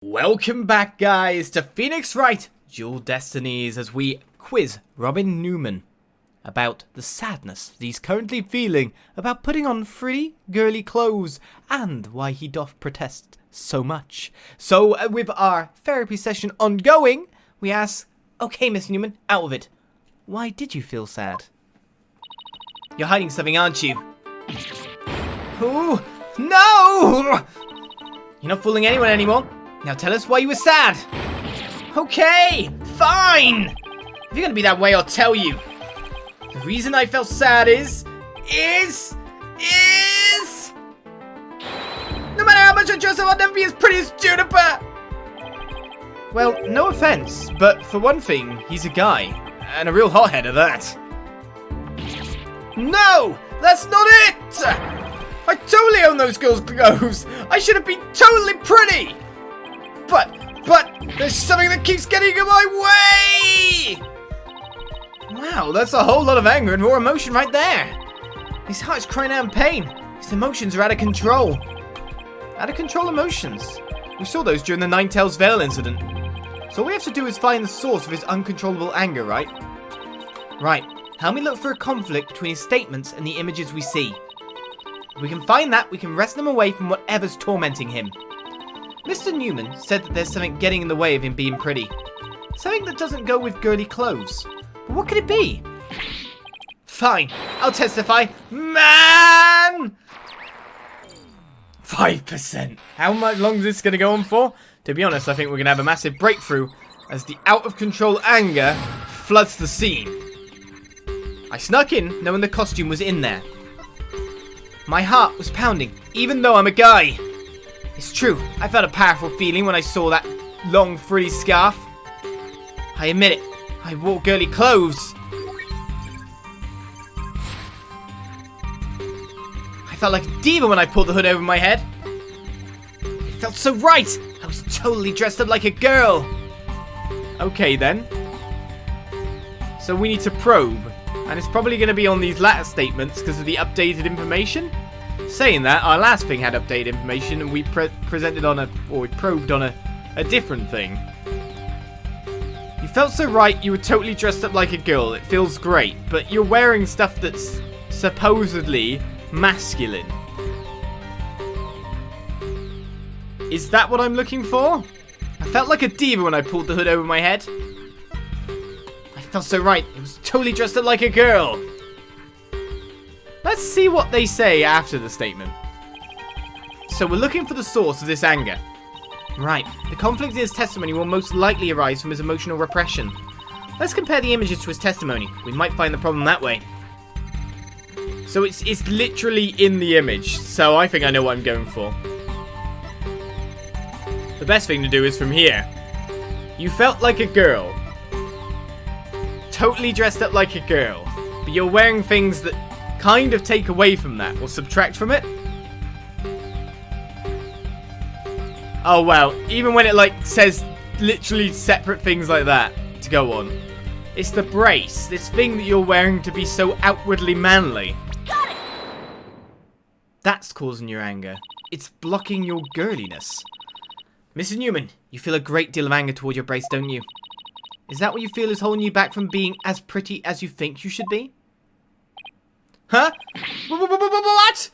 Welcome back, guys, to Phoenix Wright Dual Destinies as we quiz Robin Newman about the sadness that he's currently feeling about putting on free girly clothes and why he doth protest so much. So, with our therapy session ongoing, we ask, okay, Miss Newman, out of it. Why did you feel sad? You're hiding something, aren't you? Oh, no! You're not fooling anyone anymore. Now tell us why you were sad. Okay, fine. If you're gonna be that way, I'll tell you. The reason I felt sad is... No matter how much I dress up, I'll never be as pretty as Juniper. Well, no offense, but for one thing, he's a guy. And a real hothead at that. No, that's not it. I totally own those girls' clothes. I should have been totally pretty. But there's something that keeps getting in my way! Wow, that's a whole lot of anger and raw emotion right there. His heart's crying out in pain. His emotions are out of control. Out of control emotions. We saw those during the Ninetales Vale incident. So all we have to do is find the source of his uncontrollable anger, right? Right. Help me look for a conflict between his statements and the images we see. If we can find that, we can wrest them away from whatever's tormenting him. Mr. Newman said that there's something getting in the way of him being pretty. Something that doesn't go with girly clothes. But what could it be? Fine, I'll testify. Man! 5%. How much longer is this going to go on for? To be honest, I think we're going to have a massive breakthrough as the out-of-control anger floods the scene. I snuck in knowing the costume was in there. My heart was pounding, even though I'm a guy. It's true, I felt a powerful feeling when I saw that long frilly scarf. I admit it, I wore girly clothes. I felt like a diva when I pulled the hood over my head. It felt so right, I was totally dressed up like a girl. Okay then. So we need to probe, and it's probably going to be on these latter statements because of the updated information. Saying that, our last thing had updated information and we probed on a different thing. You felt so right, you were totally dressed up like a girl. It feels great, but you're wearing stuff that's supposedly masculine. Is that what I'm looking for? I felt like a diva when I pulled the hood over my head. I felt so right, it was totally dressed up like a girl. Let's see what they say after the statement. So we're looking for the source of this anger. Right, the conflict in his testimony will most likely arise from his emotional repression. Let's compare the images to his testimony. We might find the problem that way. So it's literally in the image, so I think I know what I'm going for. The best thing to do is from here. You felt like a girl. Totally dressed up like a girl. But you're wearing things that kind of take away from that, or subtract from it. Oh wow, even when it like says literally separate things like that to go on. It's the brace, this thing that you're wearing to be so outwardly manly. Got it! That's causing your anger. It's blocking your girliness. Mrs. Newman, you feel a great deal of anger toward your brace, don't you? Is that what you feel is holding you back from being as pretty as you think you should be? Huh? What?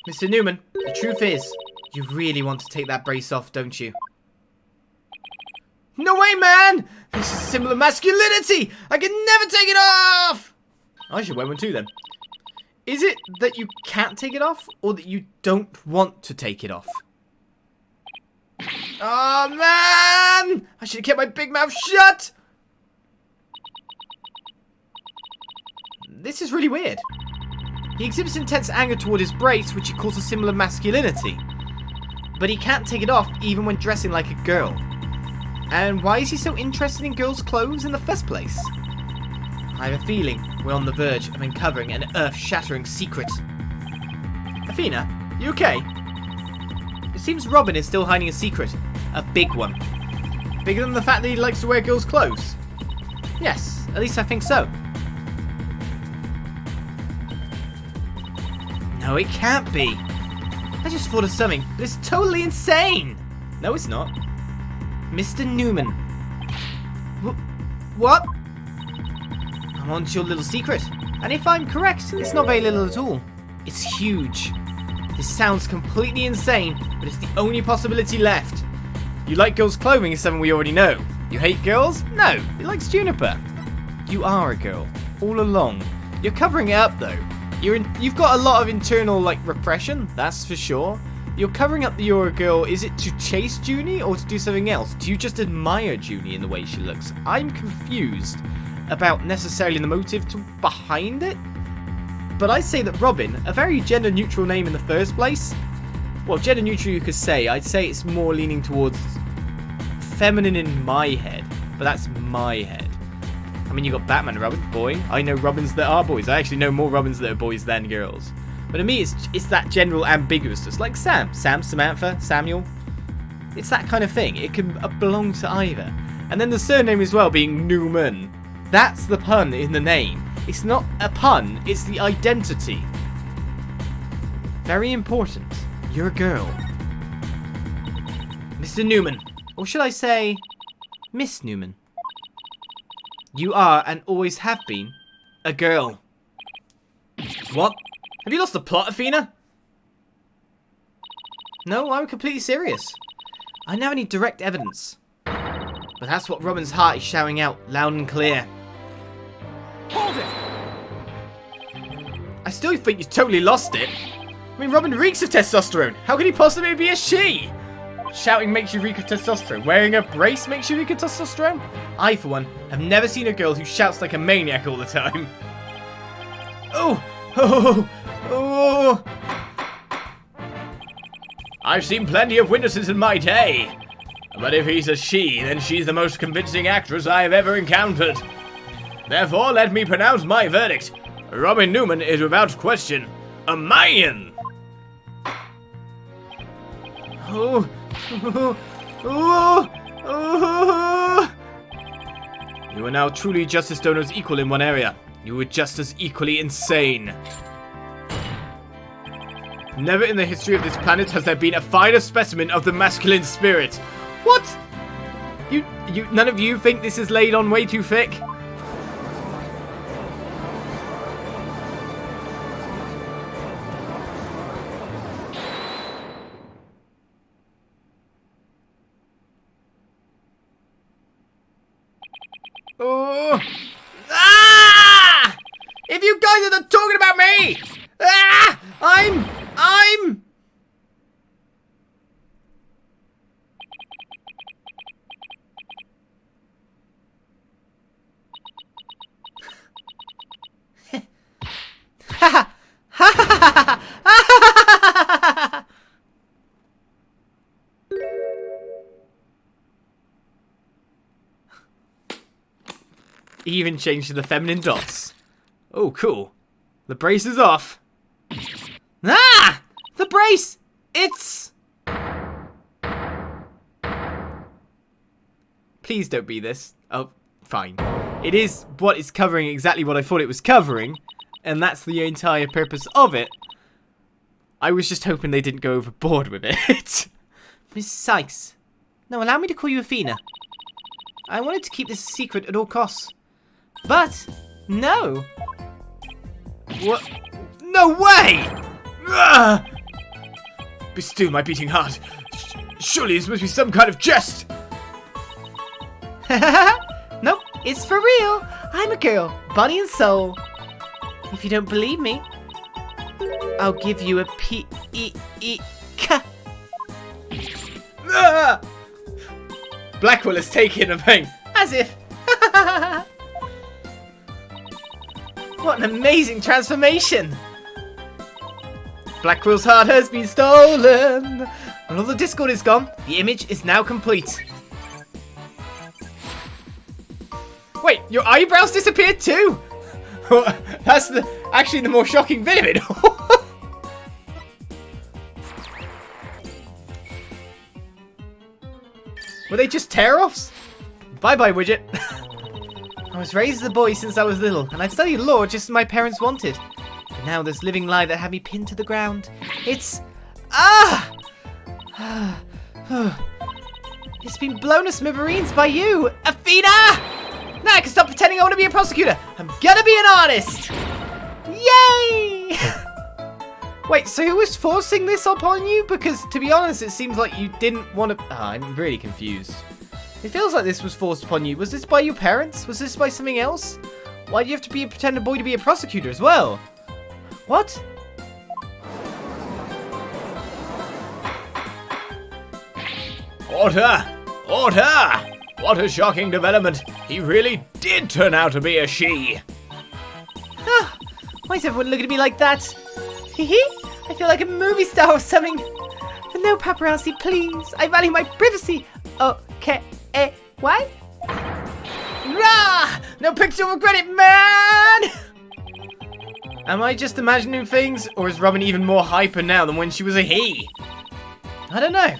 Mr. Newman, the truth is, you really want to take that brace off, don't you? No way, man! This is a symbol of masculinity! I can never take it off! I should wear one too, then. Is it that you can't take it off, or that you don't want to take it off? Oh, man! I should have kept my big mouth shut! This is really weird. He exhibits intense anger toward his brace, which he calls a symbol of masculinity. But he can't take it off even when dressing like a girl. And why is he so interested in girls' clothes in the first place? I have a feeling we're on the verge of uncovering an earth-shattering secret. Athena, you okay? It seems Robin is still hiding a secret. A big one. Bigger than the fact that he likes to wear girls' clothes. Yes, at least I think so. No, it can't be. I just thought of something, but it's totally insane. No, it's not. Mr. Newman. What? I'm on to your little secret. And if I'm correct, it's not very little at all. It's huge. This sounds completely insane, but it's the only possibility left. You like girls' clothing is something we already know. You hate girls? No, he likes Juniper. You are a girl, all along. You're covering it up though. You've got a lot of internal repression, that's for sure. You're covering up that you're a girl. Is it to chase Junie or to do something else? Do you just admire Junie in the way she looks? I'm confused about necessarily the motive behind it. But I'd say that Robin, a very gender neutral name in the first place. Well, gender neutral you could say. I'd say it's more leaning towards feminine in my head. But that's my head. I mean, you got Batman and Robin, boy. I know Robins that are boys. I actually know more Robins that are boys than girls. But to me, it's that general ambiguousness. Like Sam, Samantha, Samuel. It's that kind of thing. It can belong to either. And then the surname as well being Newman. That's the pun in the name. It's not a pun, it's the identity. Very important. You're a girl. Mr. Newman. Or should I say, Miss Newman. You are, and always have been, a girl. What? Have you lost the plot, Athena? No, I'm completely serious. I never need direct evidence. But that's what Robin's heart is shouting out, loud and clear. Hold it! I still think you totally lost it. I mean, Robin reeks of testosterone. How can he possibly be a she? Shouting makes you reek of testosterone. Wearing a brace makes you reek of testosterone? I, for one, have never seen a girl who shouts like a maniac all the time. Oh! Oh! Oh! I've seen plenty of witnesses in my day. But if he's a she, then she's the most convincing actress I have ever encountered. Therefore, let me pronounce my verdict. Robin Newman is without question a man. Oh, oh, oh, oh. You are now truly Justice Stoner's equal in one area. You were just as equally insane. Never in the history of this planet has there been a finer specimen of the masculine spirit. What? None of you think this is laid on way too thick? Oh! Ah! If you guys are not talking about me! Ah! I'm... He even changed to the feminine dots. Oh, cool. The brace is off. Ah! The brace! It's... Please don't be this. Oh, fine. It is what it's covering, exactly what I thought it was covering. And that's the entire purpose of it. I was just hoping they didn't go overboard with it. Miss Cykes. No, allow me to call you Athena. I wanted to keep this a secret at all costs. But, no. What? No way! Ugh! Be still, my beating heart. Surely this must be some kind of jest. Nope, it's for real. I'm a girl, body and soul. If you don't believe me, I'll give you a P-E-E-K. Blackwell has taken a thing. As if. What an amazing transformation! Blackwell's heart has been stolen! And all the Discord is gone, the image is now complete. Wait, your eyebrows disappeared too? That's actually the more shocking bit of it. Were they just tear-offs? Bye-bye, widget. I was raised as a boy since I was little, and I've studied law just as my parents wanted. But now this living lie that had me pinned to the ground. It's... Ah! It's been blown to smithereens by you, Athena! Now I can stop pretending I want to be a prosecutor. I'm gonna be an artist! Yay! Wait, so who was forcing this upon you? Because, to be honest, it seems like you didn't want to... I'm really confused. It feels like this was forced upon you. Was this by your parents? Was this by something else? Why do you have to be a pretend boy to be a prosecutor as well? What? Order! Order! What a shocking development. He really did turn out to be a she. Ah, why is everyone looking at me like that? I feel like a movie star or something. But no paparazzi, please. I value my privacy. Okay. What? Rah! No picture will regret it, man! Am I just imagining things, or is Robin even more hyper now than when she was a he? I don't know.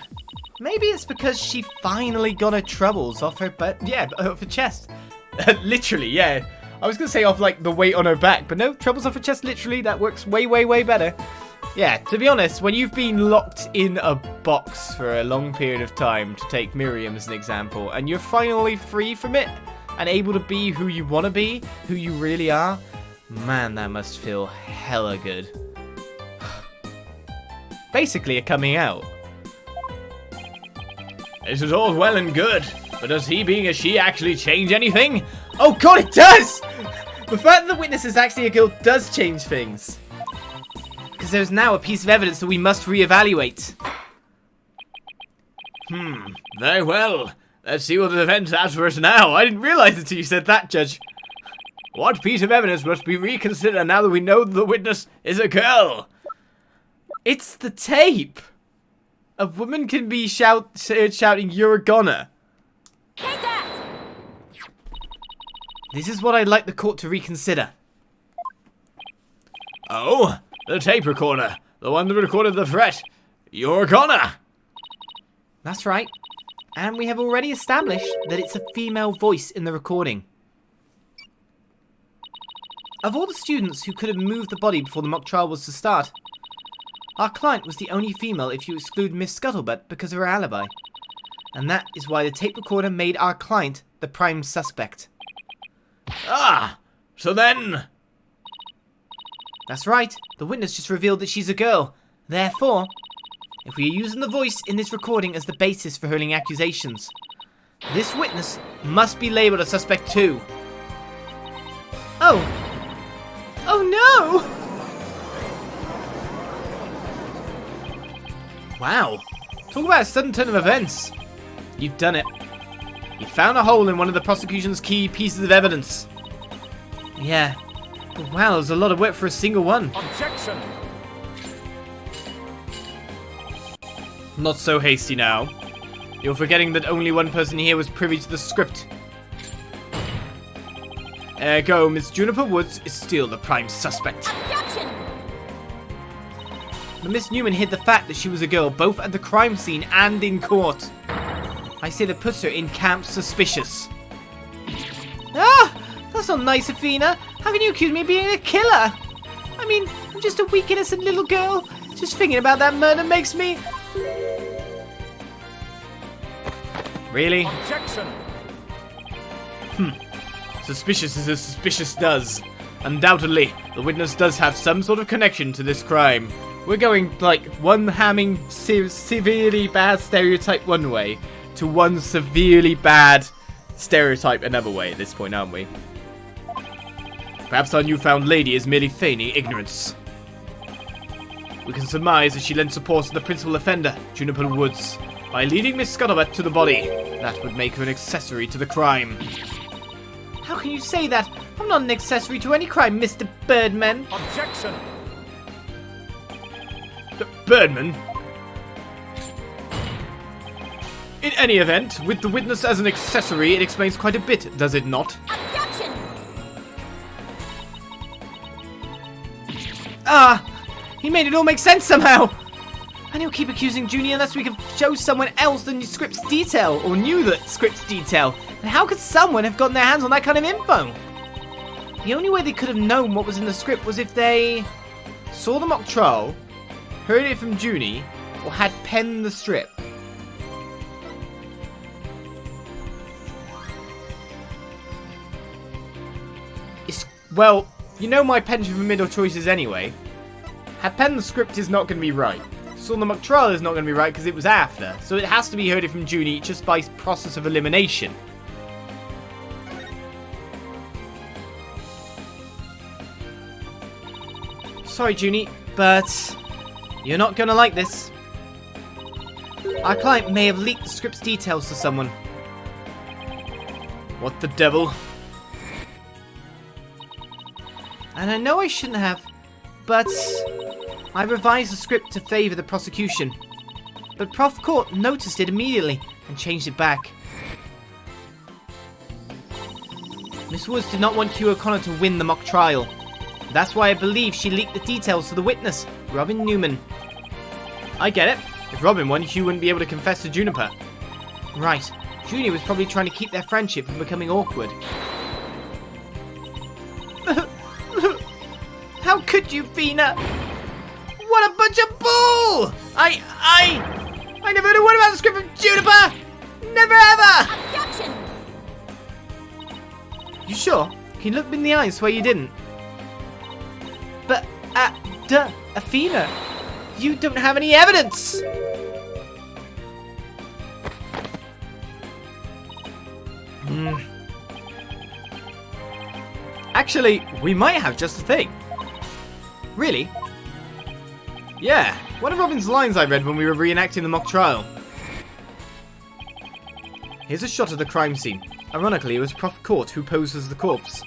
Maybe it's because she finally got her troubles off her off her chest. Literally, yeah. I was gonna say off like the weight on her back, but no, troubles off her chest, literally, that works way, way, way better. Yeah, to be honest, when you've been locked in a box for a long period of time, to take Miriam as an example, and you're finally free from it, and able to be who you want to be, who you really are, man, that must feel hella good. Basically a coming out. This is all well and good, but does he being a she actually change anything? Oh god, it does! The fact that the witness is actually a girl does change things. Because there's now a piece of evidence that we must reevaluate. Very well. Let's see what the defense has for us now. I didn't realize it until you said that, Judge. What piece of evidence must be reconsidered now that we know that the witness is a girl? It's the tape. A woman can be shouting, "You're a goner." Take that! This is what I'd like the court to reconsider. Oh, the tape recorder. The one that recorded the threat. You're a goner. That's right. And we have already established that it's a female voice in the recording. Of all the students who could have moved the body before the mock trial was to start, our client was the only female if you exclude Miss Scuttlebutt because of her alibi. And that is why the tape recorder made our client the prime suspect. Ah, so then... That's right. The witness just revealed that she's a girl. Therefore, if we are using the voice in this recording as the basis for hurling accusations, this witness must be labelled a suspect too. Oh. Oh no! Wow. Talk about a sudden turn of events. You've done it. You found a hole in one of the prosecution's key pieces of evidence. Yeah. But wow, there's a lot of work for a single one. Objection! Not so hasty now. You're forgetting that only one person here was privy to the script. Ergo, Miss Juniper Woods is still the prime suspect. Objection! But Miss Newman hid the fact that she was a girl both at the crime scene and in court. I say that puts her in camp suspicious. Ah! That's not nice, Athena. How can you accuse me of being a killer? I mean, I'm just a weak, innocent little girl. Just thinking about that murder makes me... Really? Objection! Suspicious as suspicious does. Undoubtedly, the witness does have some sort of connection to this crime. We're going, like, one hamming severely bad stereotype one way to one severely bad stereotype another way at this point, aren't we? Perhaps our newfound lady is merely feigning ignorance. We can surmise that she lent support to the principal offender, Juniper Woods, by leading Miss Scuttlebutt to the body. That would make her an accessory to the crime. How can you say that? I'm not an accessory to any crime, Mr. Birdman. Objection! Birdman? In any event, with the witness as an accessory, it explains quite a bit, does it not? Objection! Ah! He made it all make sense somehow! And he'll keep accusing Junie unless we can show someone else the script's detail, or knew the script's detail. And how could someone have gotten their hands on that kind of info? The only way they could have known what was in the script was if they saw the mock trial, heard it from Junie, or had penned the strip. Well, you know my penchant for middle choices anyway. Had penned the script is not going to be right. Saw the mock trial is not going to be right because it was after. So it has to be heard it from Junie just by process of elimination. Sorry, Junie, but you're not going to like this. Our client may have leaked the script's details to someone. What the devil? And I know I shouldn't have, but I revised the script to favour the prosecution. But Prof. Court noticed it immediately and changed it back. Miss Woods did not want Hugh O'Conner to win the mock trial. That's why I believe she leaked the details to the witness, Robin Newman. I get it. If Robin won, Hugh wouldn't be able to confess to Juniper. Right. Junior was probably trying to keep their friendship from becoming awkward. How could you, Athena? What a bunch of bull! I never heard a word about the script from Juniper! Never ever! Objection! You sure? Can you look me in the eye and swear you didn't? But, Athena, you don't have any evidence! Actually, we might have just the thing. Really? Yeah, one of Robin's lines I read when we were reenacting the mock trial. Here's a shot of the crime scene. Ironically, it was Prof. Court who posed as the corpse.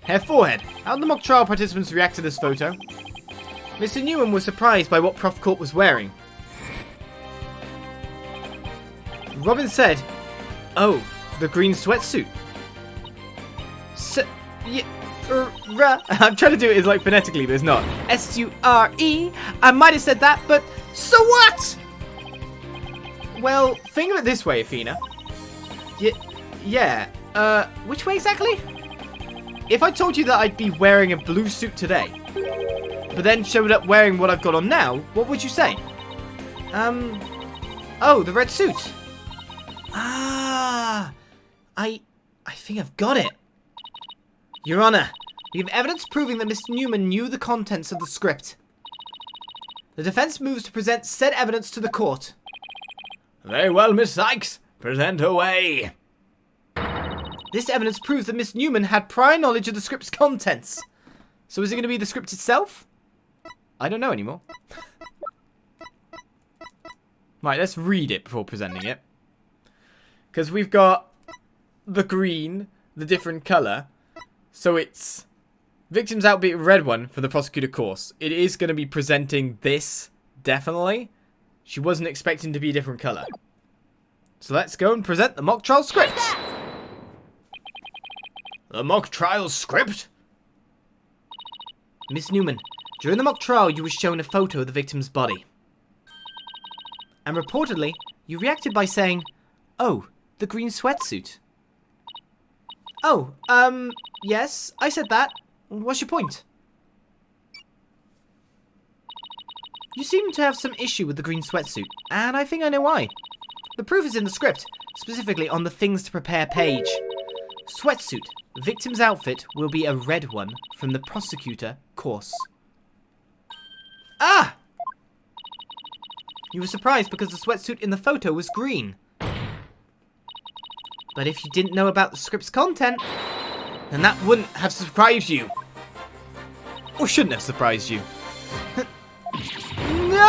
Hair forehead. How did the mock trial participants react to this photo? Mr. Newman was surprised by what Prof. Court was wearing. Robin said, "Oh, the green sweatsuit." I'm trying to do it like phonetically, but it's not. S-U-R-E. I might have said that, but so what? Well, think of it this way, Athena. Yeah. Which way exactly? If I told you that I'd be wearing a blue suit today, but then showed up wearing what I've got on now, what would you say? Oh, the red suit. I think I've got it. Your Honor, we have evidence proving that Mr. Newman knew the contents of the script. The defense moves to present said evidence to the court. Very well, Miss Cykes. Present away. This evidence proves that Miss Newman had prior knowledge of the script's contents. So is it going to be the script itself? I don't know anymore. Right, let's read it before presenting it. Because we've got the green, the different colour. So it's victim's outfit red one for the prosecutor course. It is going to be presenting this, definitely. She wasn't expecting to be a different colour. So let's go and present the mock trial script. The mock trial script? Miss Newman, during the mock trial you were shown a photo of the victim's body. And reportedly, you reacted by saying, "Oh, the green sweatsuit." Oh, yes, I said that. What's your point? You seem to have some issue with the green sweatsuit, and I think I know why. The proof is in the script, specifically on the things to prepare page. Sweatsuit, victim's outfit will be a red one from the prosecutor course. Ah! You were surprised because the sweatsuit in the photo was green. But if you didn't know about the script's content, then that wouldn't have surprised you. Or shouldn't have surprised you. No!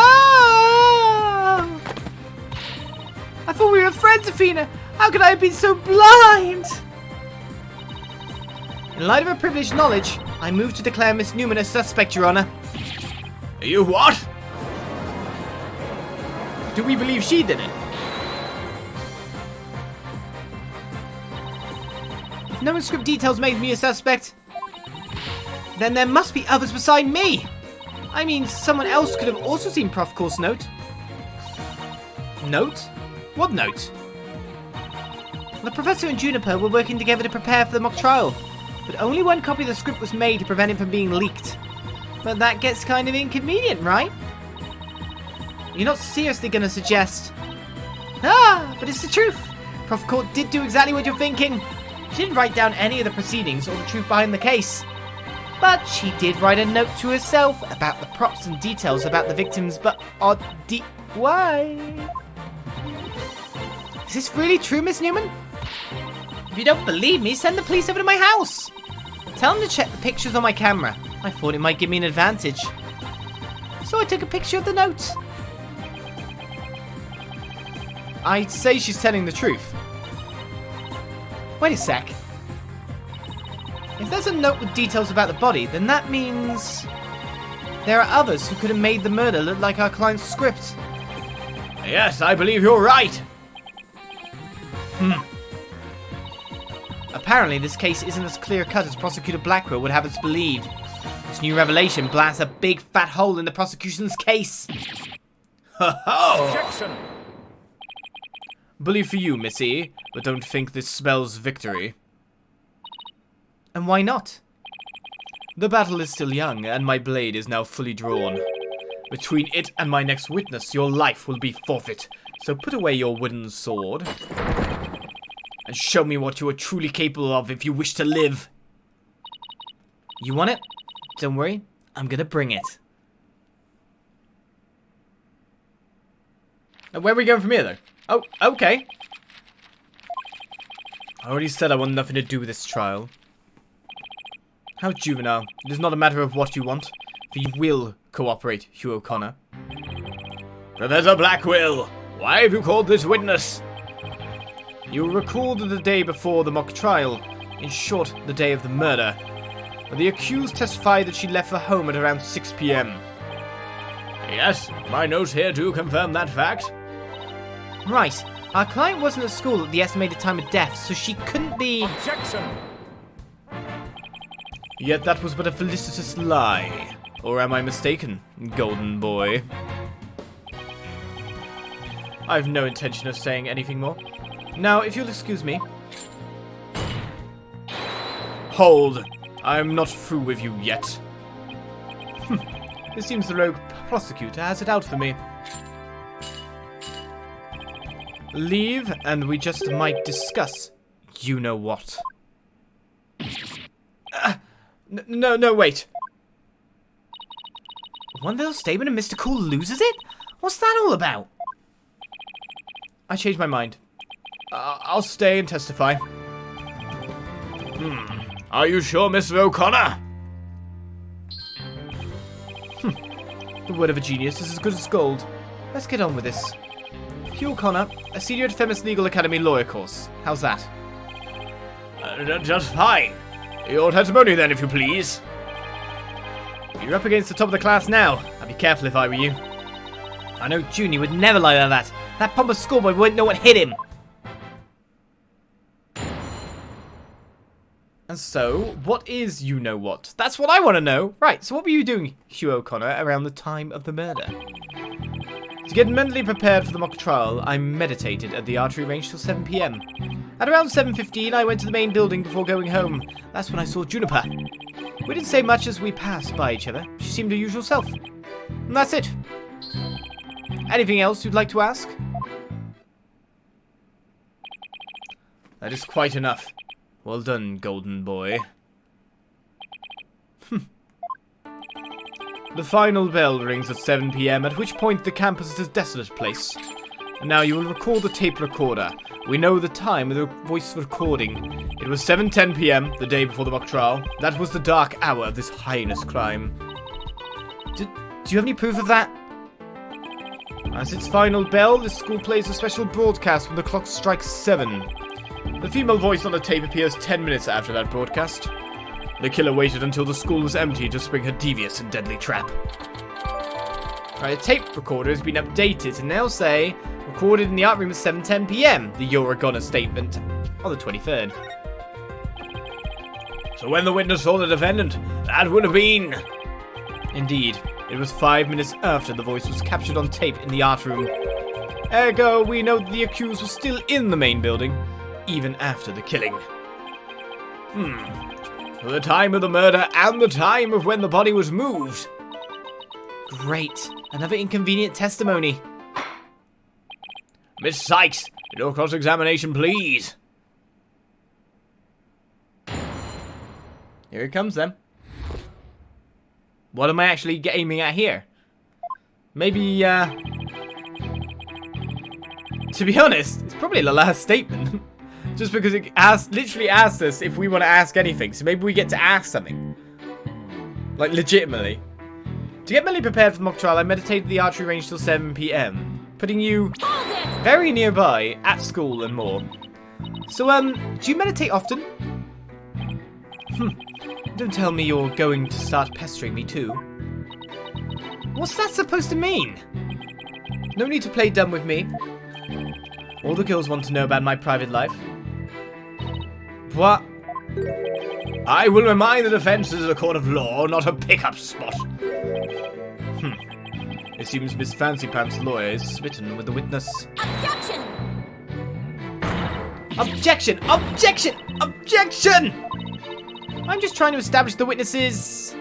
I thought we were friends, Athena. How could I have been so blind? In light of her privileged knowledge, I move to declare Miss Newman a suspect, Your Honor. You what? Do we believe she did it? If no script details made me a suspect, then there must be others beside me. I mean, someone else could have also seen Prof. Course note. Note? What note? The Professor and Juniper were working together to prepare for the mock trial, but only one copy of the script was made to prevent it from being leaked. But that gets kind of inconvenient, right? You're not seriously going to suggest... Ah, but it's the truth. Prof. Court did do exactly what you're thinking. She didn't write down any of the proceedings or the truth behind the case. But she did write a note to herself about the props and details about the victims, but why? Is this really true, Miss Newman? If you don't believe me, send the police over to my house. Tell them to check the pictures on my camera. I thought it might give me an advantage. So I took a picture of the note. I'd say she's telling the truth. Wait a sec. If there's a note with details about the body, then that means there are others who could have made the murder look like our client's script. Yes, I believe you're right. Apparently, this case isn't as clear-cut as Prosecutor Blackwell would have us believe. This new revelation blasts a big fat hole in the prosecution's case. Objection! Bully for you, Missy, but don't think this spells victory. And why not? The battle is still young, and my blade is now fully drawn. Between it and my next witness, your life will be forfeit. So put away your wooden sword and show me what you are truly capable of if you wish to live. You want it? Don't worry, I'm gonna bring it. Now, where are we going from here, though? Oh, okay. I already said I want nothing to do with this trial. How juvenile. It is not a matter of what you want, for you will cooperate, Hugh O'Conner. Professor Blackwell, why have you called this witness? You will recall that the day before the mock trial, in short, the day of the murder, the accused testified that she left her home at around 6 p.m. Yes, my notes here do confirm that fact. Right. Our client wasn't at school at the estimated time of death, so she couldn't be... Objection! Yet that was but a felicitous lie. Or am I mistaken, golden boy? I've no intention of saying anything more. Now, if you'll excuse me... Hold! I'm not through with you yet. It seems the rogue prosecutor has it out for me. Leave, and we just might discuss you-know-what. No, wait. One little statement and Mr. Cool loses it? What's that all about? I changed my mind. I'll stay and testify. Are you sure, Mr. O'Conner? The word of a genius is as good as gold. Let's get on with this. Hugh O'Conner, a senior at Femis Legal Academy lawyer course. How's that? Just fine. Your testimony then, if you please. You're up against the top of the class now. I'd be careful if I were you. I know Junior would never lie like that. That pompous schoolboy wouldn't know what hit him. And so, what is you-know-what? That's what I want to know. Right, so what were you doing, Hugh O'Conner, around the time of the murder? To get mentally prepared for the mock trial, I meditated at the archery range till 7 p.m. At around 7:15, I went to the main building before going home. That's when I saw Juniper. We didn't say much as we passed by each other. She seemed her usual self. And that's it. Anything else you'd like to ask? That is quite enough. Well done, golden boy. The final bell rings at 7 p.m, at which point the campus is a desolate place. And now you will recall the tape recorder. We know the time of the voice recording. It was 7:10 p.m, the day before the mock trial. That was the dark hour of this heinous crime. Do you have any proof of that? As its final bell, the school plays a special broadcast when the clock strikes 7. The female voice on the tape appears 10 minutes after that broadcast. The killer waited until the school was empty to spring her devious and deadly trap. Right, the tape recorder has been updated to now say, recorded in the art room at 7:10 p.m, the O'Conner statement on the 23rd. So when the witness saw the defendant, that would have been... Indeed, it was 5 minutes after the voice was captured on tape in the art room. Ergo, we know that the accused was still in the main building, even after the killing. For the time of the murder and the time of when the body was moved. Great. Another inconvenient testimony. Miss Cykes, your cross-examination, please. Here it comes then. What am I actually aiming at here? Maybe, to be honest, it's probably the last statement. Just because it literally asked us if we want to ask anything. So maybe we get to ask something. Like, legitimately. To get mentally prepared for the mock trial, I meditated the archery range till 7 PM. Putting you very nearby, at school and more. So, do you meditate often? Don't tell me you're going to start pestering me too. What's that supposed to mean? No need to play dumb with me. All the girls want to know about my private life. What? I will remind the defense this is a court of law, not a pickup spot. It seems Miss Fancy Pants' lawyer is smitten with the witness. Objection! Objection! Objection! Objection! I'm just trying to establish the witnesses.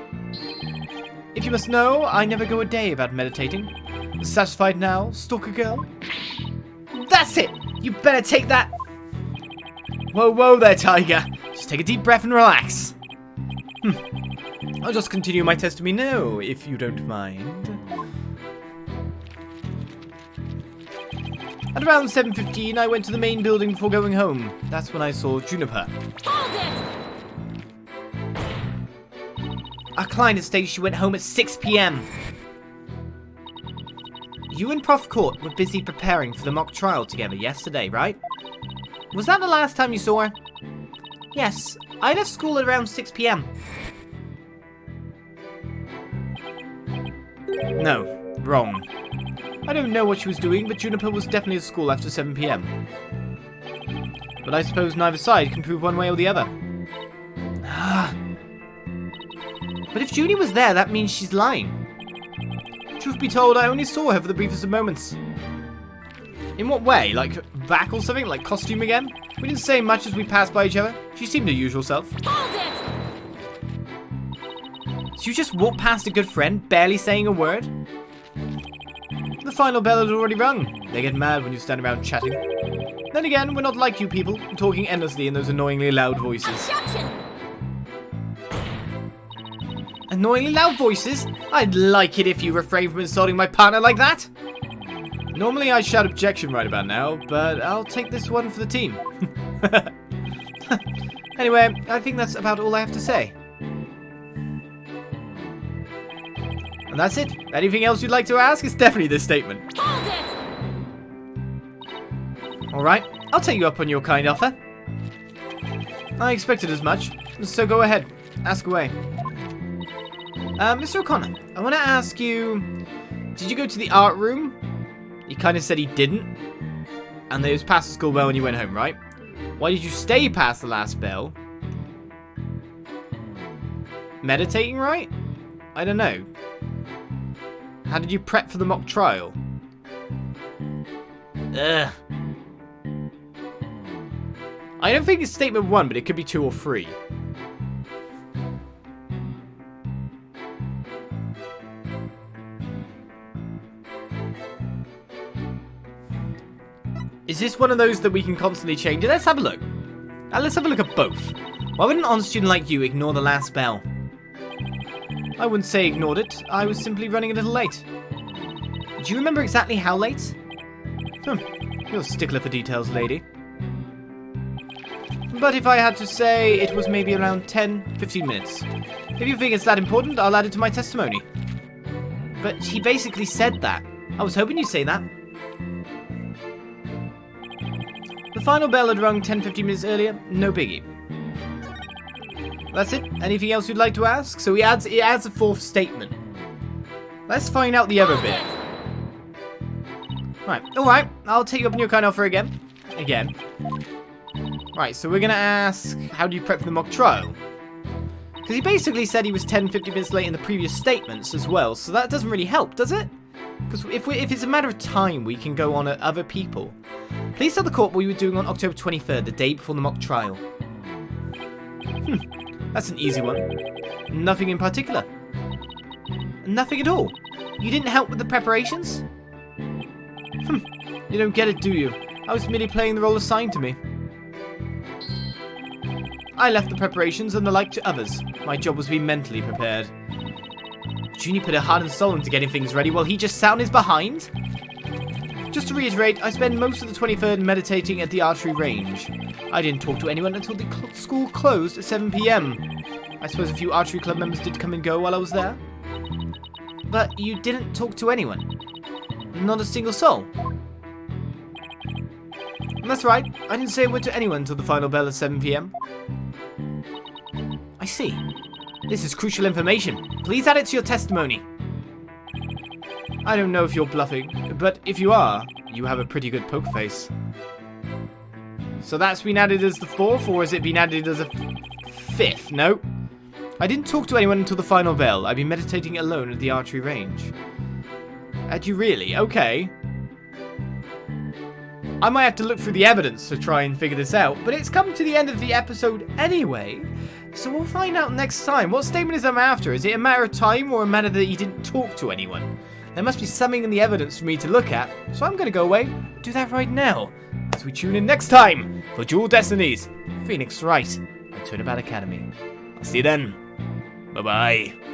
If you must know, I never go a day without meditating. Satisfied now, stalker girl? That's it! You better take that! Whoa, whoa there, Tiger. Just take a deep breath and relax. I'll just continue my testimony now, if you don't mind. At around 7:15, I went to the main building before going home. That's when I saw Juniper. Hold it! Our client has stated she went home at 6 PM. You and Prof Court were busy preparing for the mock trial together yesterday, right? Was that the last time you saw her? Yes, I left school at around 6 PM. No, wrong. I don't know what she was doing, but Juniper was definitely at school after 7 PM. But I suppose neither side can prove one way or the other. But if Junie was there, that means she's lying. Truth be told, I only saw her for the briefest of moments. In what way? Like back or something? Like costume again? We didn't say much as we passed by each other. She seemed her usual self. Hold it! So you just walked past a good friend, barely saying a word? The final bell had already rung. They get mad when you stand around chatting. Then again, we're not like you people, talking endlessly in those annoyingly loud voices. Objection! Annoyingly loud voices? I'd like it if you refrained from insulting my partner like that. Normally I shout objection right about now, but I'll take this one for the team. Anyway, I think that's about all I have to say. And that's it. Anything else you'd like to ask? It's definitely this statement. Hold it! Alright, I'll take you up on your kind offer. I expected as much, so go ahead. Ask away. Mr. O'Conner, I want to ask you, did you go to the art room? He kind of said he didn't. And it was past the school bell when you went home, right? Why did you stay past the last bell? Meditating, right? I don't know. How did you prep for the mock trial? Ugh. I don't think it's statement 1, but it could be 2 or 3. Is this one of those that we can constantly change? Let's have a look. Let's have a look at both. Why would an honest student like you ignore the last bell? I wouldn't say ignored it. I was simply running a little late. Do you remember exactly how late? You're a stickler for details, lady. But if I had to say, it was maybe around 10-15 minutes. If you think it's that important, I'll add it to my testimony. But he basically said that. I was hoping you'd say that. The final bell had rung 10-15 minutes earlier. No biggie. That's it. Anything else you'd like to ask? So he adds a 4th statement. Let's find out the other bit. Alright. I'll take you up on your kind offer again. Right, so we're going to ask, how do you prep for the mock trial? Because he basically said he was 10-15 minutes late in the previous statements as well, so that doesn't really help, does it? Because if it's a matter of time, we can go on at other people. Please tell the court what we were doing on October 23rd, the day before the mock trial. That's an easy one. Nothing in particular. Nothing at all. You didn't help with the preparations? You don't get it, do you? I was merely playing the role assigned to me. I left the preparations and the like to others. My job was to be mentally prepared. Junior put her heart and soul into getting things ready while he just sat on his behind? Just to reiterate, I spent most of the 23rd meditating at the archery range. I didn't talk to anyone until the school closed at 7 p.m. I suppose a few archery club members did come and go while I was there. But you didn't talk to anyone? Not a single soul? That's right, I didn't say a word to anyone until the final bell at 7 p.m. I see. This is crucial information. Please add it to your testimony. I don't know if you're bluffing, but if you are, you have a pretty good poker face. So that's been added as the 4th, or has it been added as a 5th? No. I didn't talk to anyone until the final bell. I've been meditating alone at the archery range. Had you really? Okay. I might have to look through the evidence to try and figure this out, but it's come to the end of the episode anyway, so we'll find out next time. What statement is I'm after? Is it a matter of time or a matter that he didn't talk to anyone? There must be something in the evidence for me to look at, so I'm going to go away and do that right now, as we tune in next time for Dual Destinies, Phoenix Wright, and Turnabout Academy. I'll see you then. Bye-bye.